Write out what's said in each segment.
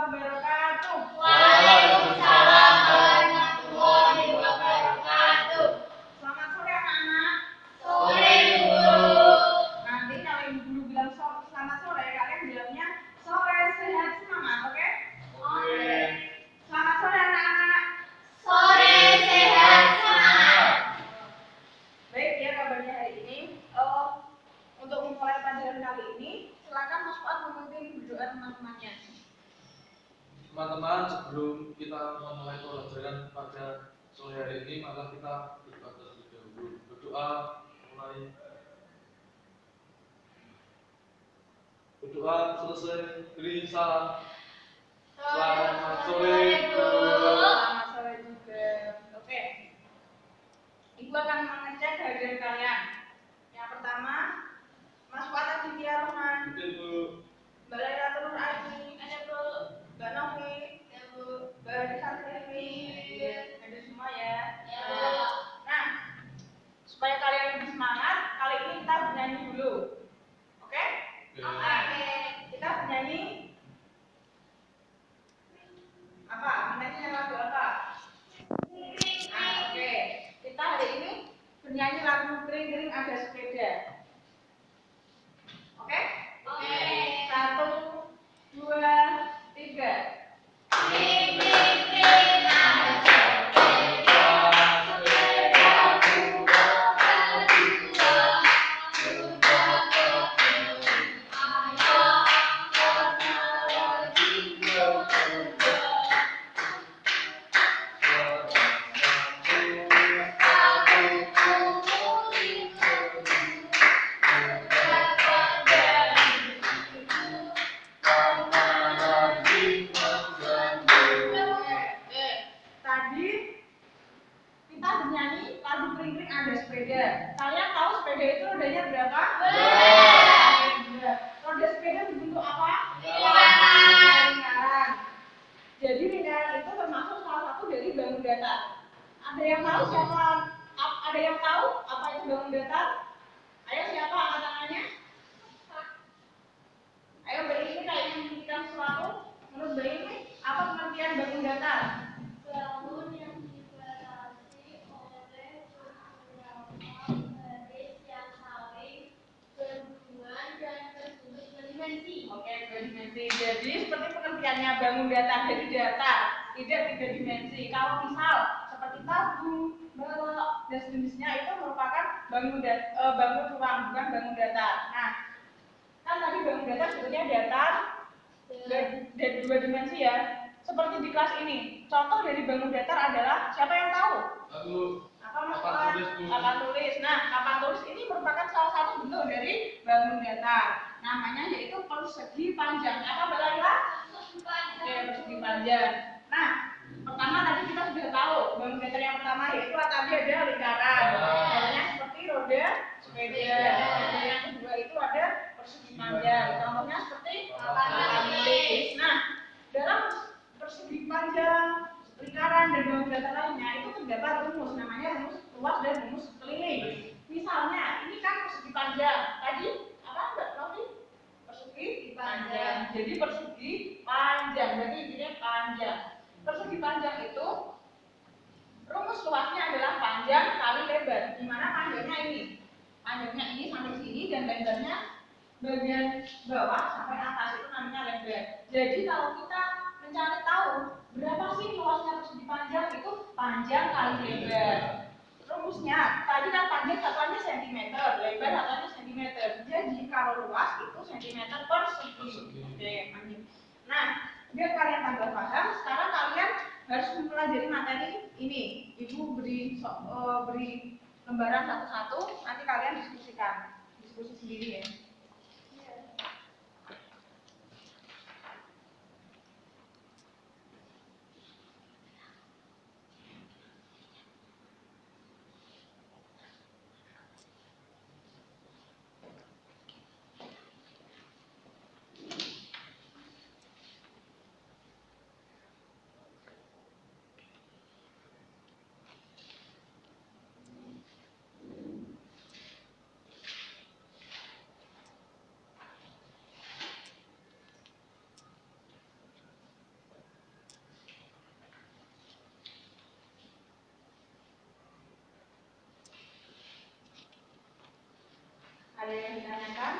wabarakatuh. Waalaikumsalam warahmatullahi wabarakatuh. Selamat sore anak-anak. Sore guru. Nanti kalau ibu guru bilang selamat sore, kalian bilangnya sore sehat semangat, oke? Oke. Selamat sore anak-anak. Sore sehat semangat. Baik ya, kabarnya hari ini. Untuk memulai pelajaran kali ini, silakan Mas Fuad memimpin berdoa teman-temannya. Teman-teman, sebelum kita memulai pelajaran pada sore hari ini, maka kita berdoa terlebih dahulu. Berdoa mulai. Berdoa selesai, beri salam. Selamat sore, guru. Selamat sore juga. Oke. Ibu akan mengecek kehadiran kalian. Yang pertama, Mas Fuad Aditya Rohman, Mungkin Bu. Mbak Laila Turun Aji, ada Bu, Mbak Novi, ada Bu, Mbak Risa Dewi, ada semua ya. Nah, supaya kalian lebih semangat, kali ini kita bernyanyi dulu. Oke? Nah, kita bernyanyi apa? Bernyanyi lagu apa? Nah, oke. Kita hari ini bernyanyi lagu Kering-kering Ada Sepeda. Oke? Oke. 1, 2, 3. Tadi kita bernyanyi lagu Kering-kering Ada Sepeda. Kalian tahu sepeda itu rodanya berapa? Roda sepeda berbentuk apa? Lingkaran. Jadi lingkaran itu termasuk salah satu dari bangun datar. Ada yang tahu siapa? Ada yang tahu apa itu bangun datar? Ayo siapa angkat tangannya? Ayo Mbak ini kayak memikirkan sesuatu. Menurut Mbak ini apa pengertian bangun datar? Bangun yang dibatasi oleh beberapa garis yang saling berhubungan dan bersudut berdimensi. Oke, dua dimensi. Jadi seperti pengertiannya bangun datar dari datar, tidak tiga dimensi. Kalau misal seperti tabung, balok, dan sejenisnya itu merupakan bangun ruang, bukan bangun datar. Nah, kan tadi bangun datar sebetulnya datar dan dua dimensi ya. Seperti di kelas ini, contoh dari bangun datar adalah siapa yang tahu? Lalu Apa Mas papan Fuad? tulis, Bu. Papan tulis. Nah, papan tulis ini merupakan salah satu bentuk dari bangun datar. Namanya yaitu persegi panjang. Apa Mbak Laila? Oke, persegi panjang. Nah, pertama tadi kita sudah tahu bangun datar yang pertama yaitu tadi ada lingkaran. Contohnya seperti roda sepeda. Dan yang kedua itu ada persegi panjang. Contohnya seperti papan tulis. Nah, dalam persegi panjang, lingkaran dan bangun datar lainnya itu terdapat rumus, namanya rumus luas dan rumus keliling. Misalnya ini kan persegi panjang, tadi apa Mbak Novi? Persegi panjang. Jadi persegi panjang, berarti intinya panjang. Persegi panjang itu rumus luasnya adalah panjang kali lebar. Di mana panjangnya ini? Panjangnya ini sampai sini dan lebarnya bagian bawah sampai atas itu namanya lebar. Jadi kalau kita mencari tahu berapa sih luasnya persegi panjang itu panjang kali lebar. Rumusnya tadi kan panjang satuannya cm, lebar satuannya cm. Jadi kalau luas itu cm per segi. Oke, panjang. Nah, biar kalian tambah paham, sekarang kalian harus mempelajari materi ini. Ibu beri lembaran satu-satu, nanti kalian diskusikan, diskusi sendiri ya. Ada yang ditanyakan?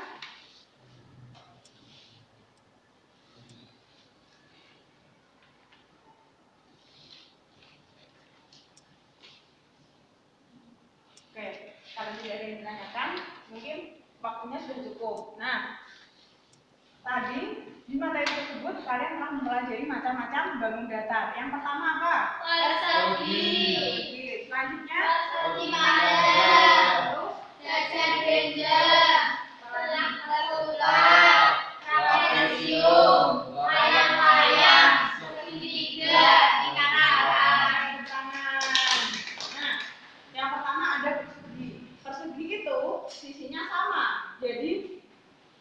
Oke, kalau tidak ada yang ditanyakan, mungkin waktunya sudah cukup. Nah, tadi di materi tersebut kalian telah mempelajari macam-macam bangun datar. Yang pertama apa? Persegi. Selanjutnya? Persegi panjang. Terus? Jajar genjang. Selang berulang. Trapesium. Layang-layang. Segitiga. Lingkaran. Nah, yang pertama ada persegi. Persegi itu sisinya sama. Jadi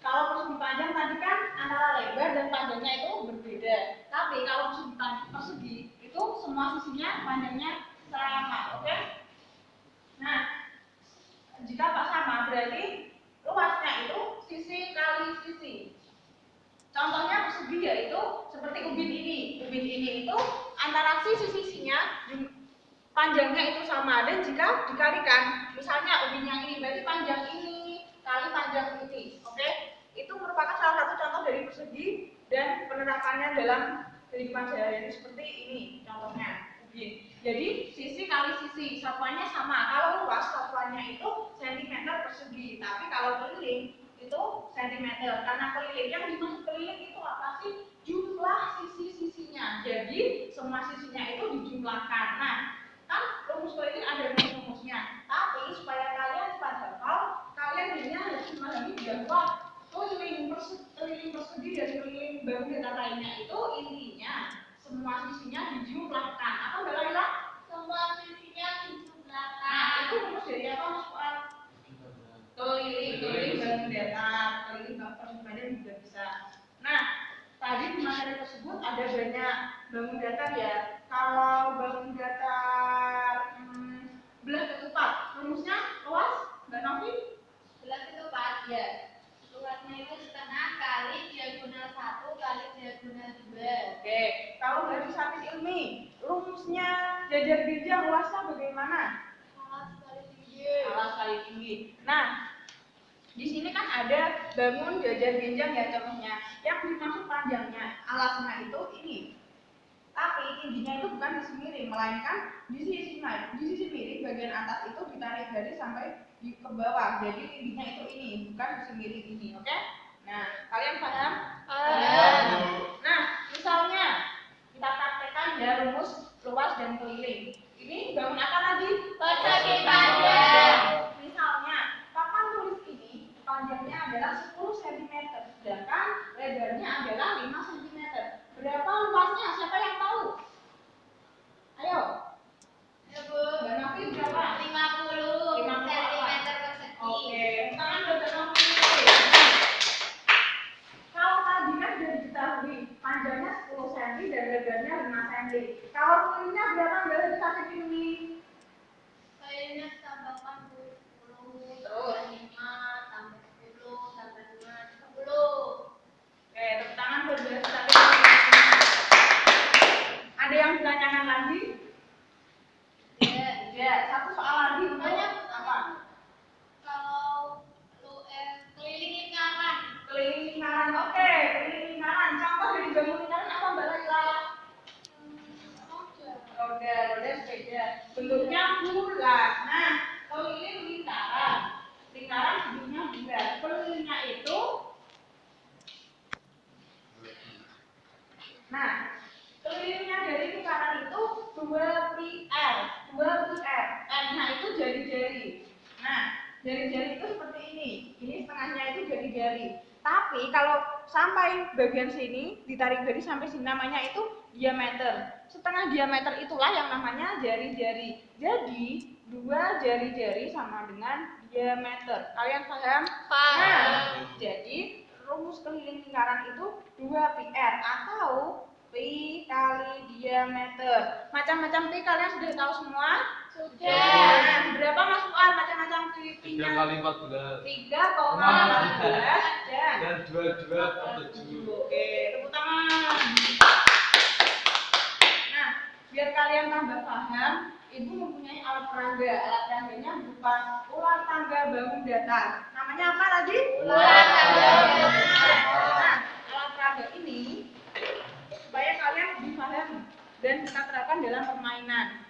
kalau persegi panjang tadi kan antara lebar dan panjangnya itu berbeda. Tapi kalau persegi itu semua sisinya panjangnya sama, oke? Nah, jika tak sama berarti luasnya itu sisi kali sisi. Contohnya persegi yaitu seperti ubin ini. Ubin ini itu antara sisi-sisinya panjangnya itu sama, dan jika dikalikan, misalnya ubin yang ini berarti panjang ini kali panjang ini, oke? Itu merupakan salah satu contoh dari persegi dan penerapannya dalam kehidupan sehari-hari seperti ini contohnya ubin. Jadi sisi kali sisi, satuannya sama. Kalau luas satuannya itu sentimeter persegi, tapi kalau keliling itu sentimeter. Karena keliling, yang dimaksud keliling itu apa sih? Jumlah sisi-sisinya. Jadi semua sisinya itu dijumlahkan. Nah, kan rumus keliling ada rumusnya. Tapi supaya kalian cepat hafal, kalian hanya harus memahami bahwa keliling persegi dan keliling bangun datar lainnya itu intinya semua sisinya dijumlahkan. Apa Mbak Laila? Semua sisinya dijumlahkan. Nah, itu rumus dari apa Mas Fuad? Keliling bangun datar, keliling persegi panjang juga bisa. Nah, tadi di materi tersebut ada banyak bangun datar ya. Kalau bangun datar belah ketupat, rumusnya luas, Mbak Novi? Belah ketupat. Ya. Luasnya itu setengah kali diagonal 1 kali diagonal 2. Oke, kalau garis satis ilmi, rumusnya jajar genjang luasnya bagaimana? Alas kali tinggi. Alas kali tinggi. Nah, di sini kan ada bangun jajar genjang ya contohnya. Yang dimaksud panjangnya, alasnya itu ini. Tapi tingginya itu bukan di sisi miring, melainkan di sisi miring bagian atas itu ditarik garis sampai ke bawah. Jadi tingginya itu ini, bukan di sisi miring ini, oke? Nah, kalian paham? Nah, misalnya kita praktekkan ya rumus luas dan keliling. Ini bangun apa tadi? Persegi panjang. Misalnya, papan tulis ini panjangnya adalah 10 cm, sedangkan lebarnya adalah 5 cm. Berapa luasnya? Siapa yang tahu? Ayo. Ya, Bu. Mbak Novi berapa? 50 50 cm persegi. Oke, tangan Mbak Novi. Kalau tadi kan sudah diketahui panjangnya 10 cm dan lebarnya 5 cm. Kalau kelilingnya berapa Mbak bisa ini? Kayaknya tambahkan 10. Terus? 5 tambah 10 tambah 5 10. Oke, tepuk tangan buat Mbak Sati. Ada yang ditanyakan lagi? Ya, satu soal lagi. Banyak. Apa? Kalau keliling lingkaran. Keliling lingkaran. Oke, keliling lingkaran. Contoh dari bangun lingkaran apa Mbak Laila? Roda sepeda. Bentuknya bulat. Nah, keliling lingkaran. Lingkaran bentuknya bulat. Kelilingnya itu. Nah, kelilingnya dari lingkaran itu 2 PR. N-nya itu jari-jari. Nah, jari-jari itu seperti ini. Ini setengahnya itu jari-jari. Tapi kalau sampai bagian sini ditarik garis sampai sini namanya itu diameter. Setengah diameter itulah yang namanya jari-jari. Jadi 2 jari-jari sama dengan diameter. Kalian paham? Paham. Nah, jadi rumus keliling lingkaran itu 2 PR atau pi kali diameter. Macam-macam pi kalian sudah tahu semua? Sudah. Nah, berapa Mas Fuad macam-macam pi-nya? 3 kali 14 3,14 dan 22/7. Oke, tepuk tangan. Nah, biar kalian tambah paham, Ibu mempunyai alat peraga. Alat peraganya berupa ular tangga bangun datar. Namanya Namanya apa tadi? Ular tangga. Nah, alat peraga ini supaya kalian lebih paham dan kita terapkan dalam permainan.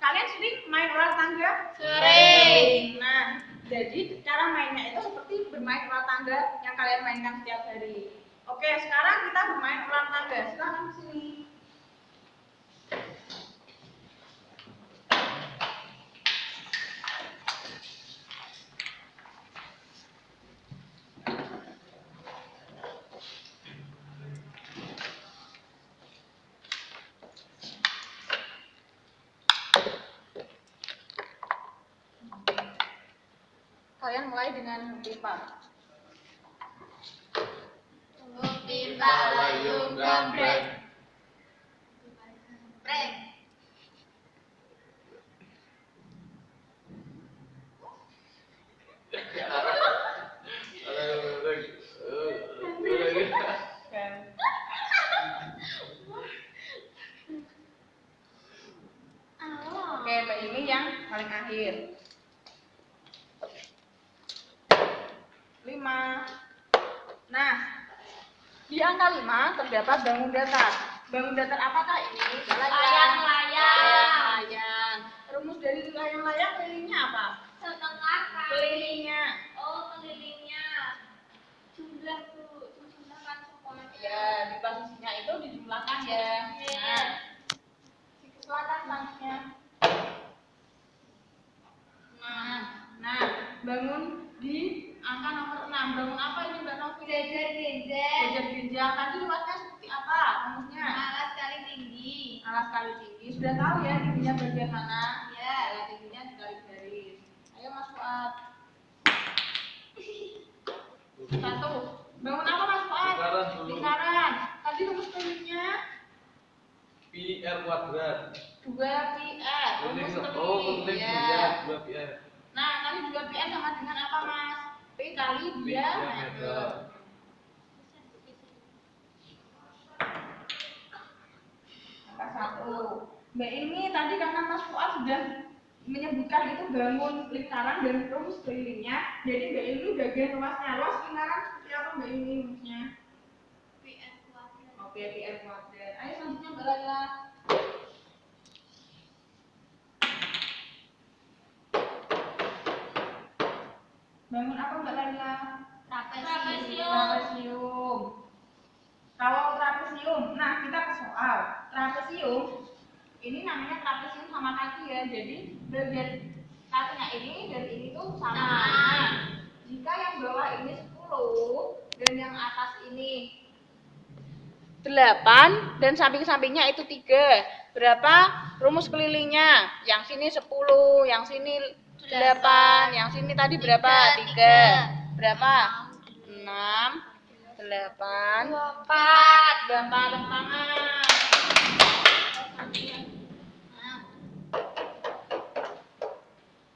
Kalian sering main ular tangga? Sering. Nah, jadi cara mainnya itu seperti bermain ular tangga yang kalian mainkan setiap hari. Oke, sekarang kita bermain ular tangga. Silahkan ke sini. Kalian mulai dengan pipa. Pipa layung gambreng. Breng. Oke, Mbak ini yang paling akhir. 5. Nah, di angka 5 terdapat bangun datar. Bangun datar apakah ini? Layang-layang. Layang. Rumus dari layang-layang kelilingnya apa? Setengah kali. Kelilingnya. Oh, kelilingnya. Jumlah kan semuanya. Ya, di posisinya itu dijumlahkan ya. Nah, silakan selanjutnya. Nah, bangun di angka nomor 6. Bangun apa ini Mbak Novi? Jajar ginjal. Jajar ginjal. Tadi luasnya seperti apa rumusnya? Alas kali tinggi. Alas kali tinggi. Sudah tahu ya tingginya bagian mana? Ya. Tingginya di garis-garis. Ayo Mas Fuad. 1. Bangun apa Mas Fuad? Lingkaran dulu. Lingkaran. Tadi rumus kelilingnya Pi R kuadrat. 2πr. Rumus keliling. Keliling Ya. ya 2πr. Nah, tadi 2πr sama dengan apa Mas? P kali Pi diameter. Angka 1. Mbak ini tadi karena Mas Fuad sudah menyebutkan itu bangun lingkaran dan rumus kelilingnya, jadi Mbak ini bagian luasnya. Luas lingkaran seperti apa Mbak ini rumusnya? PR kuadrat. Oke, PR kuadrat. Ayo selanjutnya Mbak Laila. Bangun apa Mbak Laila? Trapesium. Trapesium. Kalau trapesium, nah kita ke soal. Trapesium, ini namanya trapesium sama kaki ya. Jadi bagian kakinya ini dan ini tuh sama. Nah, jika yang bawah ini 10 dan yang atas ini 8 dan samping-sampingnya itu 3. Berapa rumus kelilingnya? Yang sini 10, yang sini 8, yang sini tadi berapa? 3. Berapa? 6, 8, 4. Bapak tangan.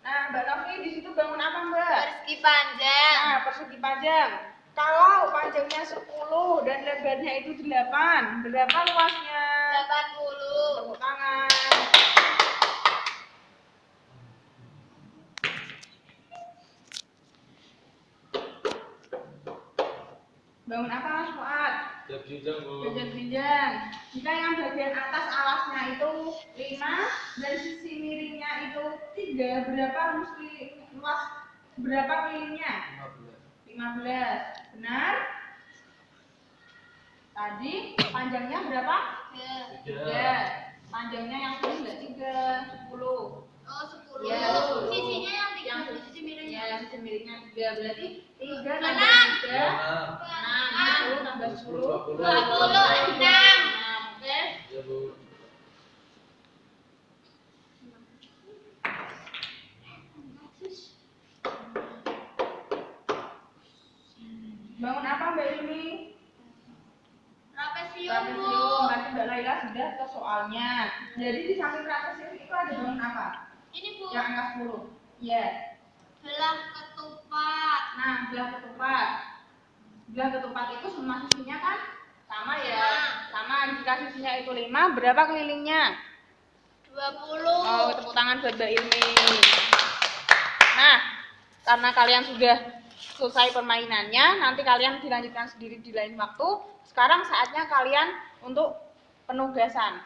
Nah, Mbak Novi di situ bangun apa Mbak? Persegi panjang. Nah, persegi panjang. Kalau panjangnya 10 dan lebarnya itu 8, berapa luasnya? 80. Tepuk tangan. Bangun apa Mas Fuad? Jenjang Bu. Jenjang. Jika yang bagian atas alasnya itu 5 dan sisi miringnya itu 3, berapa luas berapa kelilingnya? 15. Benar? Tadi panjangnya berapa? 3. Panjangnya yang sini enggak 3, 10. Oh, 10. Ya, Sisinya yang 3, sisi miringnya. Ya, yang sisi miringnya 3. Berarti 3 Enam. tambah 3 Nah, 10 tambah 10 26. Oke. ya Bu. Bangun apa Mbak ini? Trapesium, Bu. Trapesium. Berarti Mbak Laila sudah ke soalnya. Jadi di samping trapesium itu ada bangun apa? Ini, Bu. Yang angka 10. Iya. Belah ketupat. Nah, belah ketupat. Belah ketupat itu semua sisinya kan sama ya? Sama. Jika sisinya itu 5, berapa kelilingnya? 20. Oh, tepuk tangan buat Mbak Ilmi. Nah, karena kalian sudah selesai permainannya, nanti kalian dilanjutkan sendiri di lain waktu. Sekarang saatnya kalian untuk penugasan.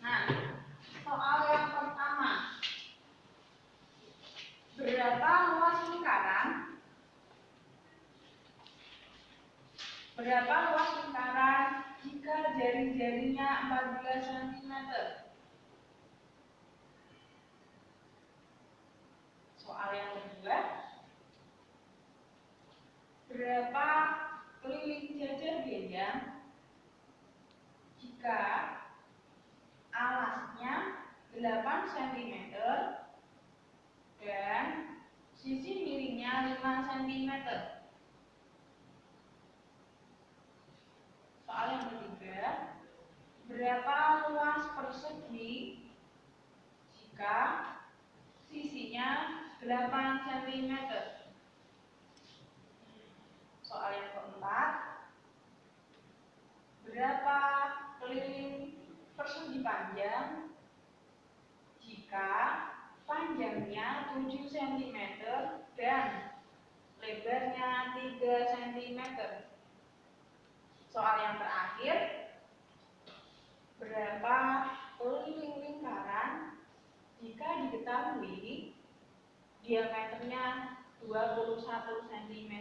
Nah, soal yang pertama. Berapa luas lingkaran? Berapa luas lingkaran jika jari-jarinya 14 cm? Soal yang kedua. Berapa keliling jajar genjang jika alasnya 8 cm dan sisi miringnya 5 cm? Soal yang ketiga, berapa luas persegi jika sisinya 8 cm? Soal yang keempat, berapa keliling persegi panjang jika panjangnya 7 cm dan lebarnya 3 cm? Soal yang terakhir, berapa keliling lingkaran jika diketahui diameternya 21 cm?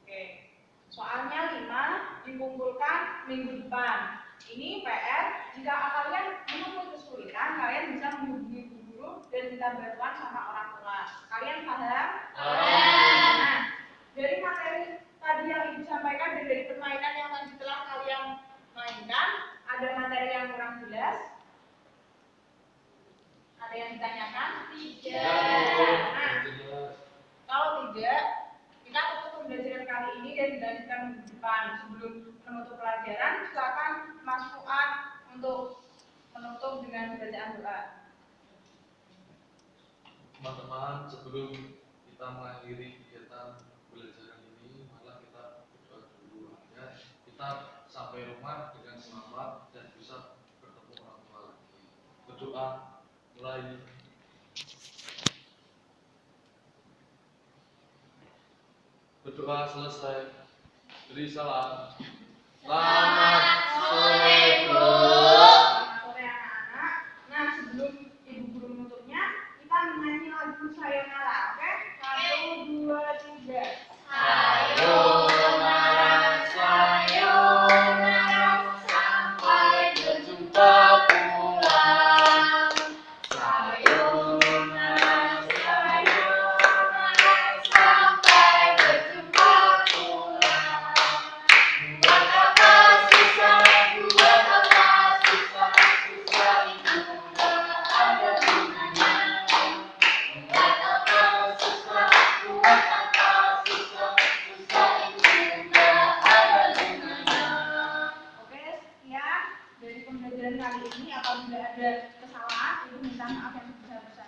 Oke, soalnya 5 dikumpulkan minggu depan. Ini PR, jika kalian menemui kesulitan, kalian bisa menghubungi guru dan minta bantuan sama orang tua. Kalian paham? Nah, dari materi tadi yang Ibu sampaikan dan dari permainan yang tadi telah kalian mainkan, ada materi yang kurang jelas? Ada yang ditanyakan? Tidak. Nah, kalau tidak, kita tutup pembelajaran kali ini dan dilanjutkan minggu depan. Sebelum menutup pelajaran, silakan Mas Fuad untuk menutup dengan bacaan doa. Teman-teman, sebelum kita mengakhiri kegiatan pembelajaran ini, malah kita berdoa dulu ya. Kita sampai rumah dengan selamat dan bisa bertemu orang tua lagi. Berdoa mulai. Berdoa selesai. Beri salam. Selamat sore, Bu. Selamat sore anak-anak. Nah, sebelum Ibu Guru menutupnya, kita menyanyi lagu Sayonara, oke? 1, 2, 3. Sayonara, sayonara, sampai berjumpa pulang. Sayonara, sayonara, sampai berjumpa pulang. Buat apa susah, buat apa susah, susah itu gak ada gunanya. Buat apa susah, buat apa susah, susah itu gak ada gunanya. Oke, sekian dari pembelajaran kali ini. Apabila ada kesalahan, Ibu minta maaf yang sebesar-besarnya.